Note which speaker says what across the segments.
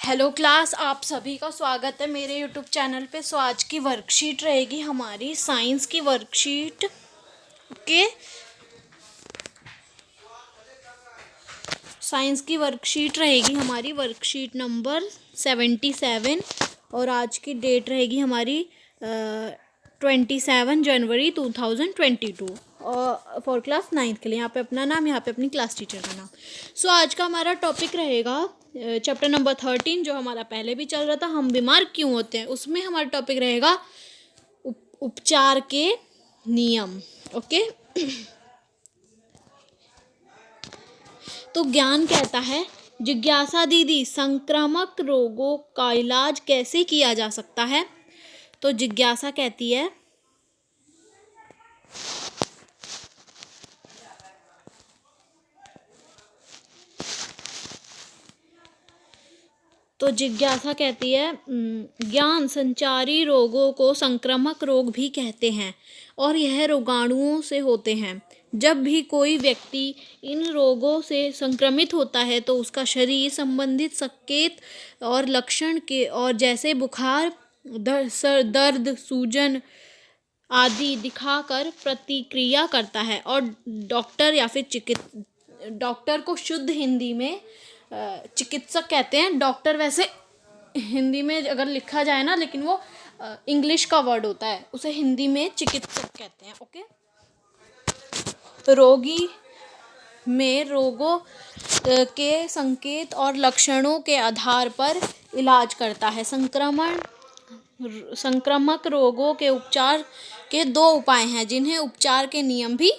Speaker 1: Hello class, आप सभी का स्वागत है मेरे यूट्यूब चैनल पे। सो आज की वर्कशीट रहेगी हमारी साइंस की वर्कशीट। ओके, साइंस की वर्कशीट रहेगी हमारी वर्कशीट नंबर 77 और आज की डेट रहेगी हमारी 27 जनवरी 2022 और फॉर क्लास 9th के लिए। यहाँ पे अपना नाम, यहाँ पे अपनी क्लास टीचर का नाम। सो आज का हमारा टॉपिक रहेगा चैप्टर नंबर 13, जो हमारा पहले भी चल रहा था, हम बीमार क्यों होते हैं। उसमें हमारा टॉपिक रहेगा उपचार के नियम। ओके, तो ज्ञान कहता है, जिज्ञासा दीदी, संक्रामक रोगों का इलाज कैसे किया जा सकता है। तो जिज्ञासा कहती है, ज्ञान संचारी रोगों को संक्रामक रोग भी कहते हैं और यह रोगाणुओं से होते हैं। जब भी कोई व्यक्ति इन रोगों से संक्रमित होता है तो उसका शरीर संबंधित संकेत और लक्षण के और जैसे बुखार, दर्द, सूजन आदि दिखाकर प्रतिक्रिया करता है और डॉक्टर या फिर डॉक्टर को शुद्ध हिंदी में चिकित्सक कहते हैं। डॉक्टर वैसे हिंदी में अगर लिखा जाए ना, लेकिन वो इंग्लिश का वर्ड होता है, उसे हिंदी में चिकित्सक कहते हैं। ओके, रोगी में रोगों के संकेत और लक्षणों के आधार पर इलाज करता है। संक्रामक रोगों के उपचार के 2 उपाय हैं, जिन्हें उपचार के नियम भी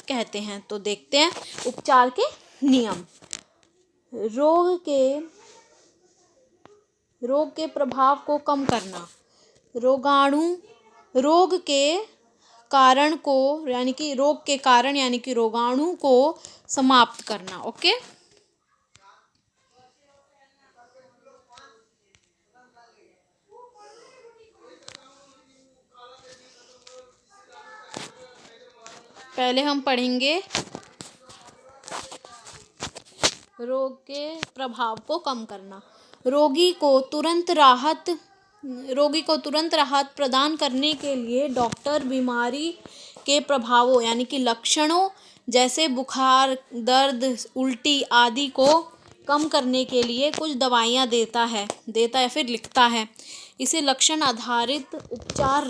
Speaker 1: कहते हैं। तो देखते हैं उपचार के नियम। रोग के प्रभाव को कम करना, रोग के कारण यानी कि रोगाणु को समाप्त करना। ओके, पहले हम पढ़ेंगे रोग के प्रभाव को कम करना। रोगी को तुरंत राहत प्रदान करने के लिए डॉक्टर बीमारी के प्रभावों यानी कि लक्षणों जैसे बुखार, दर्द, उल्टी आदि को कम करने के लिए कुछ दवाइयाँ देता या फिर लिखता है। इसे लक्षण आधारित उपचार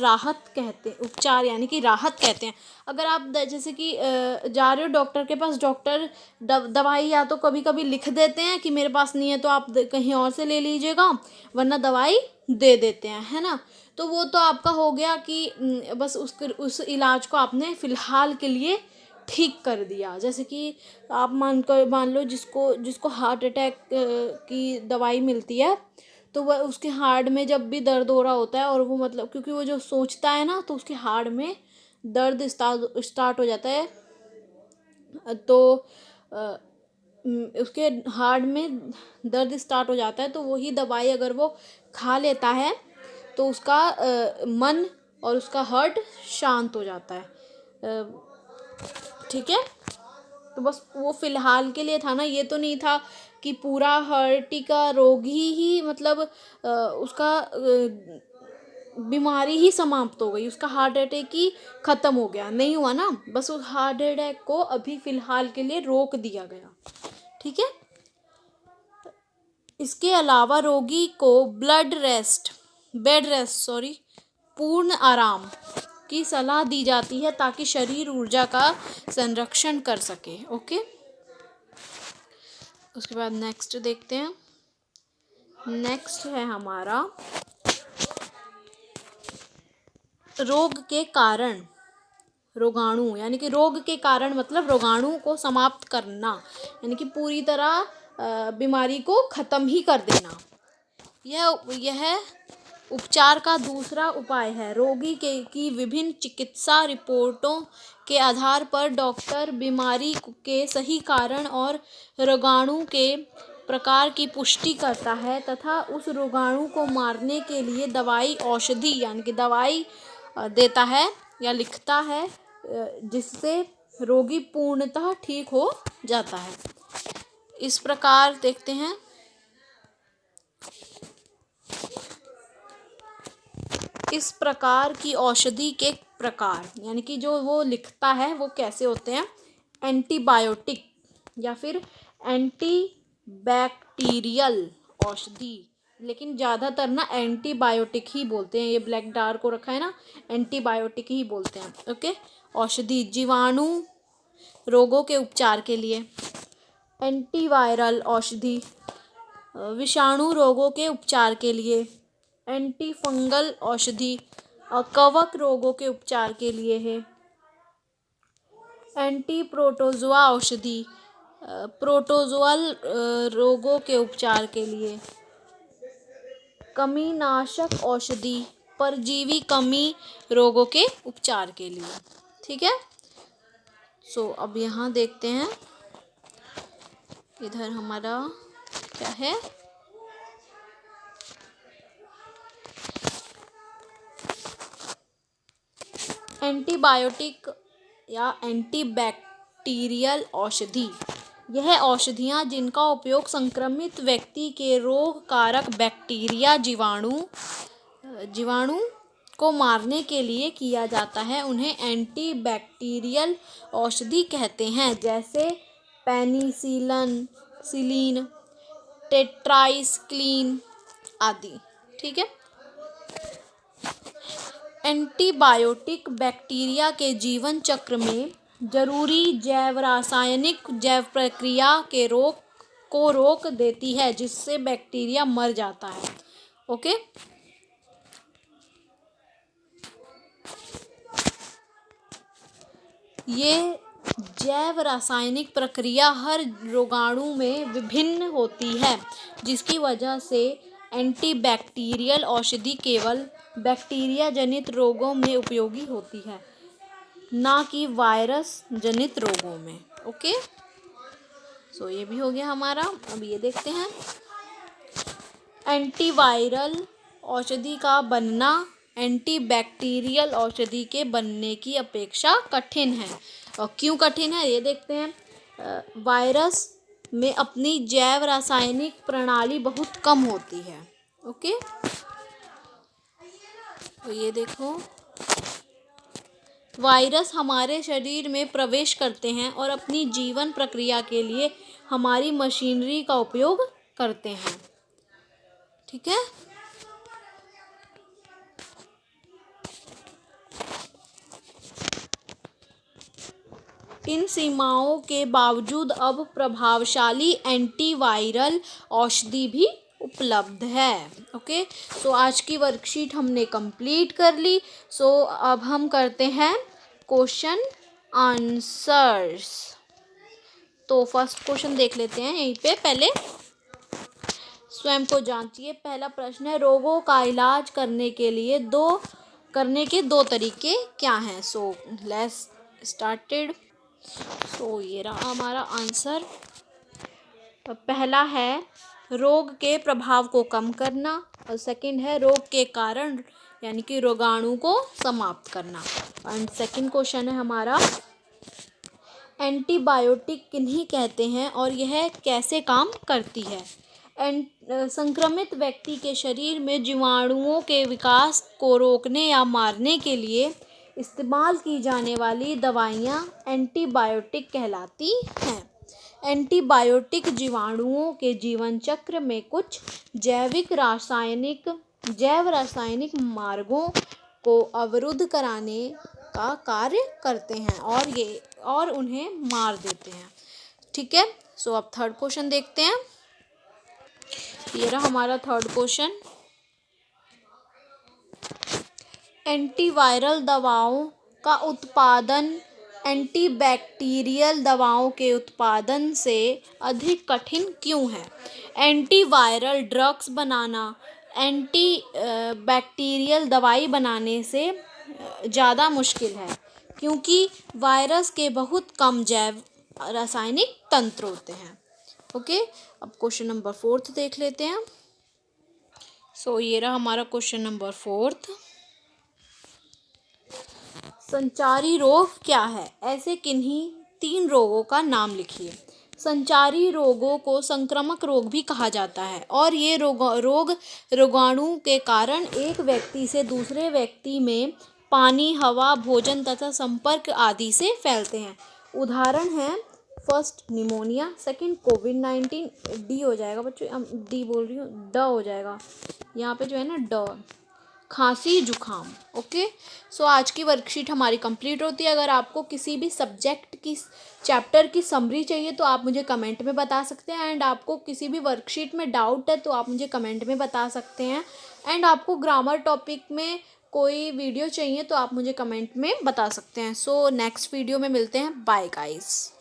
Speaker 1: यानी कि राहत कहते हैं। अगर आप जैसे कि जा रहे हो डॉक्टर के पास, डॉक्टर दवाई या तो कभी कभी लिख देते हैं कि मेरे पास नहीं है तो आप कहीं और से ले लीजिएगा, वरना दवाई दे देते हैं, है ना। तो वो तो आपका हो गया कि बस उस इलाज को आपने फ़िलहाल के लिए ठीक कर दिया। जैसे कि आप मान लो जिसको हार्ट अटैक की दवाई मिलती है, तो वह उसके हार्ट में जब भी दर्द हो रहा होता है और वो मतलब क्योंकि वो जो सोचता है ना, तो उसके हार्ट में दर्द स्टार्ट हो जाता है। तो उसके हार्ट में दर्द स्टार्ट हो जाता है, तो वही दवाई अगर वो खा लेता है तो उसका मन और उसका हार्ट शांत हो जाता है। ठीक है, तो बस वो फ़िलहाल के लिए था ना, ये तो नहीं था कि पूरा हार्ट का रोग ही मतलब उसका बीमारी ही समाप्त हो गई, उसका हार्ट अटैक ही ख़त्म हो गया, नहीं हुआ ना। बस उस हार्ट अटैक को अभी फ़िलहाल के लिए रोक दिया गया। ठीक है, इसके अलावा रोगी को बेड रेस्ट पूर्ण आराम की सलाह दी जाती है ताकि शरीर ऊर्जा का संरक्षण कर सके। ओके, उसके बाद नेक्स्ट देखते हैं। नेक्स्ट है हमारा रोग के कारण रोगाणु, यानी कि रोग के कारण मतलब रोगाणु को समाप्त करना, यानी कि पूरी तरह बीमारी को ख़त्म ही कर देना। यह उपचार का दूसरा उपाय है। रोगी की विभिन्न चिकित्सा रिपोर्टों के आधार पर डॉक्टर बीमारी के सही कारण और रोगाणु के प्रकार की पुष्टि करता है तथा उस रोगाणु को मारने के लिए औषधि यानी कि दवाई देता है या लिखता है, जिससे रोगी पूर्णतः ठीक हो जाता है। इस प्रकार देखते हैं इस प्रकार की औषधि के प्रकार, यानी कि जो वो लिखता है वो कैसे होते हैं। एंटीबायोटिक या फिर एंटीबैक्टीरियल औषधि, लेकिन ज़्यादातर ना एंटीबायोटिक ही बोलते हैं। ये ब्लैक डार्क को रखा है ना, एंटीबायोटिक ही बोलते हैं। ओके। औषधि जीवाणु रोगों के उपचार के लिए, एंटीवायरल औषधि विषाणु रोगों के उपचार के लिए, एंटी फंगल औषधि कवक रोगों के उपचार के लिए है, एंटी प्रोटोजोआ औषधि प्रोटोजोअल रोगों के उपचार के लिए, कमीनाशक औषधि परजीवी कमी रोगों के उपचार के लिए। ठीक है। अब यहाँ देखते हैं, इधर हमारा क्या है, एंटीबायोटिक या एंटीबैक्टीरियल औषधि। यह औषधियाँ जिनका उपयोग संक्रमित व्यक्ति के रोग कारक बैक्टीरिया जीवाणु को मारने के लिए किया जाता है, उन्हें एंटीबैक्टीरियल औषधि कहते हैं, जैसे पेनिसिलिन, टेट्राइसाइक्लिन आदि। ठीक है। एंटीबायोटिक बैक्टीरिया के जीवन चक्र में जरूरी जैव प्रक्रिया को रोक देती है, जिससे बैक्टीरिया मर जाता है। ओके। ये जैव रासायनिक प्रक्रिया हर रोगाणु में विभिन्न होती है, जिसकी वजह से एंटीबैक्टीरियल औषधि केवल बैक्टीरिया जनित रोगों में उपयोगी होती है, ना कि वायरस जनित रोगों में। ओके। ये भी हो गया हमारा। अब ये देखते हैं, एंटीवायरल औषधि का बनना एंटीबैक्टीरियल औषधि के बनने की अपेक्षा कठिन है। और क्यों कठिन है ये देखते हैं। वायरस में अपनी जैव रासायनिक प्रणाली बहुत कम होती है। ओके। तो ये देखो, वायरस हमारे शरीर में प्रवेश करते हैं और अपनी जीवन प्रक्रिया के लिए हमारी मशीनरी का उपयोग करते हैं। ठीक है। इन सीमाओं के बावजूद अब प्रभावशाली एंटीवायरल औषधि भी उपलब्ध है। ओके। आज की वर्कशीट हमने कंप्लीट कर ली। अब हम करते हैं क्वेश्चन आंसर्स। तो फर्स्ट क्वेश्चन देख लेते हैं यहीं पे। पहले स्वयं को जांचिए। पहला प्रश्न है, रोगों का इलाज करने के दो तरीके क्या हैं। Let's started. ये रहा हमारा आंसर। पहला है रोग के प्रभाव को कम करना, और सेकंड है रोग के कारण यानी कि रोगाणु को समाप्त करना। एंड सेकंड क्वेश्चन है हमारा, एंटीबायोटिक किन्हीं कहते हैं और यह कैसे काम करती है। संक्रमित व्यक्ति के शरीर में जीवाणुओं के विकास को रोकने या मारने के लिए इस्तेमाल की जाने वाली दवाइयाँ एंटीबायोटिक कहलाती हैं। एंटीबायोटिक जीवाणुओं के जीवन चक्र में कुछ जैव रासायनिक मार्गों को अवरुद्ध कराने का कार्य करते हैं और उन्हें मार देते हैं। ठीक है। अब थर्ड क्वेश्चन देखते हैं। ये रहा हमारा थर्ड क्वेश्चन। एंटीवायरल दवाओं का उत्पादन एंटीबैक्टीरियल दवाओं के उत्पादन से अधिक कठिन क्यों है। एंटीवायरल ड्रग्स बनाना बैक्टीरियल दवाई बनाने से ज़्यादा मुश्किल है, क्योंकि वायरस के बहुत कम जैव रासायनिक तंत्र होते हैं। ओके। अब क्वेश्चन नंबर 4 देख लेते हैं। ये रहा हमारा क्वेश्चन नंबर 4। संचारी रोग क्या है। ऐसे किन्हीं 3 रोगों का नाम लिखिए। संचारी रोगों को संक्रामक रोग भी कहा जाता है और ये रोग रोगाणु के कारण एक व्यक्ति से दूसरे व्यक्ति में पानी, हवा, भोजन तथा संपर्क आदि से फैलते हैं। उदाहरण हैं फर्स्ट निमोनिया, सेकंड कोविड-19, डी हो जाएगा बच्चों, डी बोल रही हूँ, ड हो जाएगा यहाँ पे जो है ना, ड, खांसी, जुखाम। ओके, सो आज की वर्कशीट हमारी कंप्लीट होती है। अगर आपको किसी भी सब्जेक्ट की चैप्टर की समरी चाहिए तो आप मुझे कमेंट में बता सकते हैं, एंड आपको किसी भी वर्कशीट में डाउट है तो आप मुझे कमेंट में बता सकते हैं, एंड आपको ग्रामर टॉपिक में कोई वीडियो चाहिए तो आप मुझे कमेंट में बता सकते हैं। सो नेक्स्ट वीडियो में मिलते हैं। Bye guys.